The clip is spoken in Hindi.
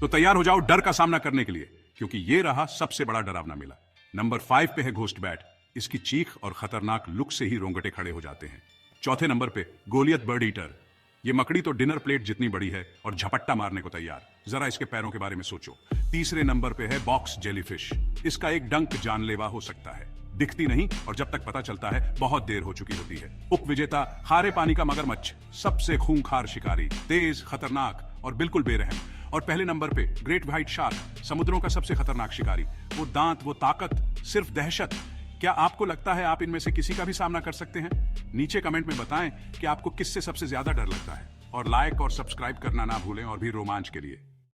तो तैयार हो जाओ डर का सामना करने के लिए, क्योंकि ये रहा सबसे बड़ा डरावना मेला। नंबर 5 पे है घोस्ट बैट। इसकी चीख और खतरनाक लुक से ही रोंगटे खड़े हो जाते हैं। चौथे नंबर पे गोलियत बर्ड ईटर। ये मकड़ी तो डिनर प्लेट जितनी बड़ी है और झपट्टा मारने को तैयार। जरा इसके पैरों के बारे में सोचो। तीसरे नंबर पे है बॉक्स जेलीफिश। इसका एक डंक जानलेवा हो सकता है। दिखती नहीं और जब तक पता चलता है बहुत देर हो चुकी होती है। उप विजेता खारे पानी का मगरमच्छ, सबसे खूंखार शिकारी, तेज, खतरनाक और बिल्कुल बेरहम। और पहले नंबर पे ग्रेट व्हाइट शार्क, समुद्रों का सबसे खतरनाक शिकारी। वो दांत, वो ताकत, सिर्फ दहशत। क्या आपको लगता है आप इनमें से किसी का भी सामना कर सकते हैं? नीचे कमेंट में बताएं कि आपको किससे सबसे ज्यादा डर लगता है। और लाइक और सब्सक्राइब करना ना भूलें, और भी रोमांच के लिए।